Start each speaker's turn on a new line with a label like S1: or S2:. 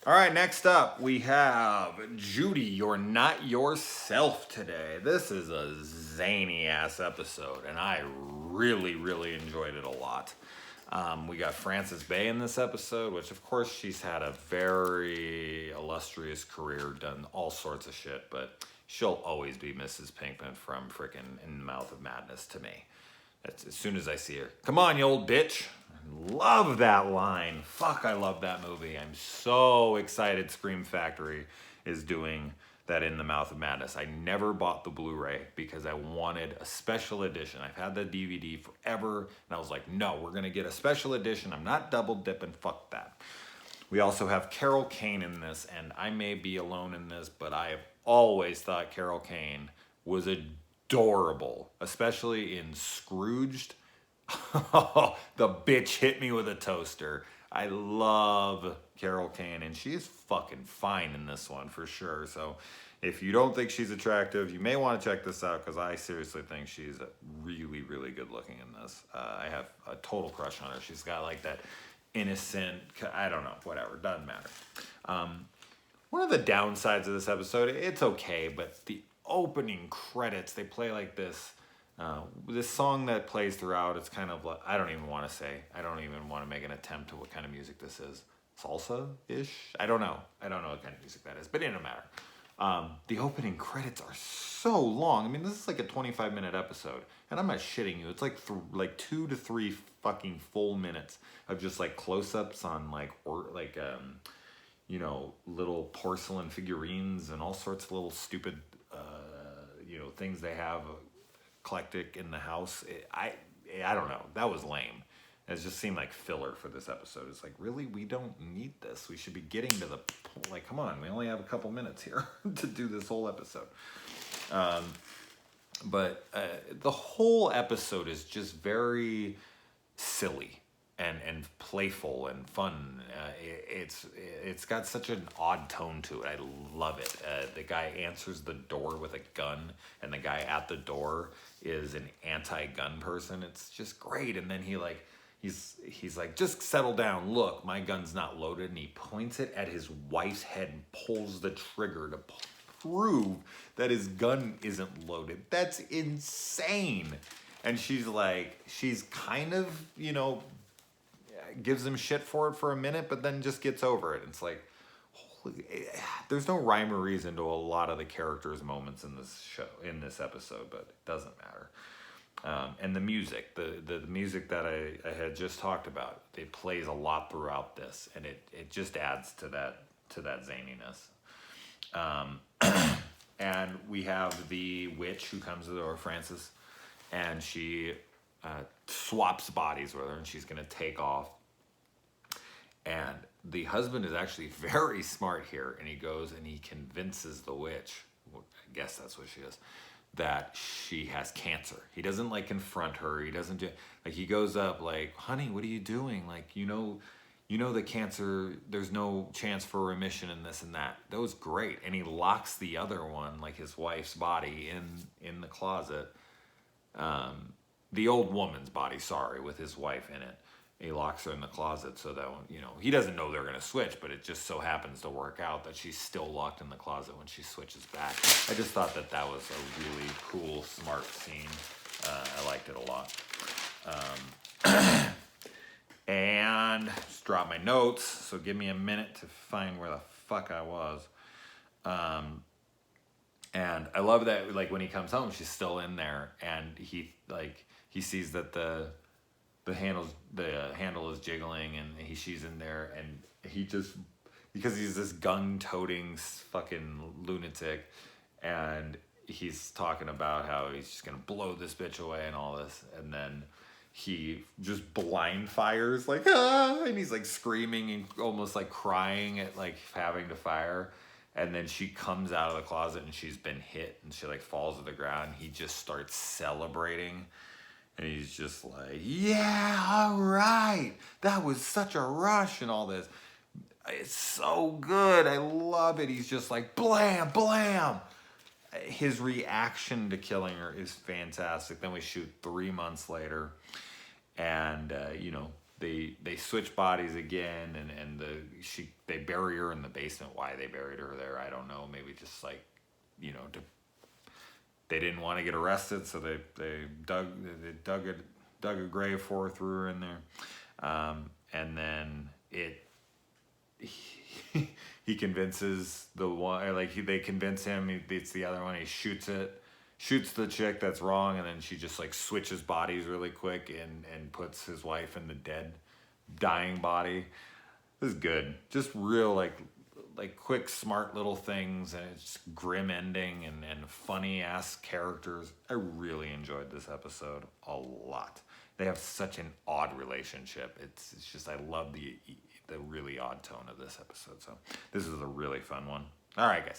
S1: All right, next up we have Judy, You're Not Yourself today. This is a zany ass episode, and I really, really enjoyed it a lot. We got Frances Bay in this episode, which of course she's had a very illustrious career, done all sorts of shit, but she'll always be Mrs. Pinkman from frickin' In the Mouth of Madness to me. That's as soon as I see her. Come on, you old bitch. I love that line. Fuck, I love that movie. I'm so excited Scream Factory is doing that In the Mouth of Madness. I never bought the Blu-ray because I wanted a special edition. I've had the DVD forever, and I was like, no, we're gonna get a special edition. I'm not double dipping, fuck that. We also have Carol Kane in this, and I may be alone in this, but I have always thought Carol Kane was adorable, especially in Scrooged. The bitch hit me with a toaster. I love Carol Kane, and she is fucking fine in this one for sure. So if you don't think she's attractive, you may want to check this out because I seriously think she's really, really good looking in this. I have a total crush on her. She's got like that innocent, I don't know, whatever, doesn't matter. One of the downsides of this episode, it's okay, but the opening credits, they play like this song that plays throughout. It's kind of like, I don't even want to say, I don't even want to make an attempt to what kind of music this is. Salsa-ish? I don't know what kind of music that is, but it doesn't matter. The opening credits are so long. I mean, this is like a 25-minute episode, and I'm not shitting you. It's like 2 to 3 fucking full minutes of just like close-ups on little porcelain figurines and all sorts of little stupid, things they have eclectic in the house. I don't know. That was lame. It just seemed like filler for this episode. It's like, really, we don't need this. We should be getting to the like, come on, we only have a couple minutes here to do this whole episode. But the whole episode is just very silly and playful and fun. It's got such an odd tone to it. I love it. The guy answers the door with a gun, and the guy at the door is an anti-gun person. It's just great. And then he's like, just settle down. Look, my gun's not loaded. And he points it at his wife's head and pulls the trigger to prove that his gun isn't loaded. That's insane. And she's kind of, gives him shit for it for a minute, but then just gets over it. It's like, there's no rhyme or reason to a lot of the characters' moments in this episode, but it doesn't matter. And the music, the music that I had just talked about, it plays a lot throughout this, and it just adds to that zaniness. And we have the witch who comes to the door, Frances, and she swaps bodies with her, and she's gonna take off. And the husband is actually very smart here, and he goes and he convinces the witch, I guess that's what she is, that she has cancer. He doesn't like confront her. He doesn't he goes up like, honey, what are you doing? Like, you know the cancer, there's no chance for remission and this and that. That was great. And he locks the other one, like his wife's body, in the closet. The old woman's body, sorry, with his wife in it. He locks her in the closet so that, he doesn't know they're going to switch, but it just so happens to work out that she's still locked in the closet when she switches back. I just thought that was a really cool, smart scene. I liked it a lot. And just dropped my notes, so give me a minute to find where the fuck I was. And I love that, like, when he comes home, she's still in there, and he sees that the handle is jiggling, and she's in there, and he just, because he's this gun-toting fucking lunatic, and he's talking about how he's just gonna blow this bitch away and all this, and then he just blind fires, like, ah, and he's like screaming and almost like crying at like having to fire. And then she comes out of the closet and she's been hit and she like falls to the ground. He just starts celebrating. And he's just like, yeah, all right. That was such a rush and all this. It's so good. I love it. He's just like, blam, blam. His reaction to killing her is fantastic. Then we shoot 3 months later. And, they switch bodies again, and they bury her in the basement. Why they buried her there, I don't know. Maybe just like, they didn't want to get arrested, so they dug a grave for her, threw her in there, and then he convinces the one, they convince him he beats the other one. He shoots the chick that's wrong, and then she just like switches bodies really quick and puts his wife in the dying body. This is good. Just real like quick, smart little things, and it's grim ending and funny ass characters. I really enjoyed this episode a lot. They have such an odd relationship. It's just, I love the really odd tone of this episode. So this is a really fun one. All right, guys.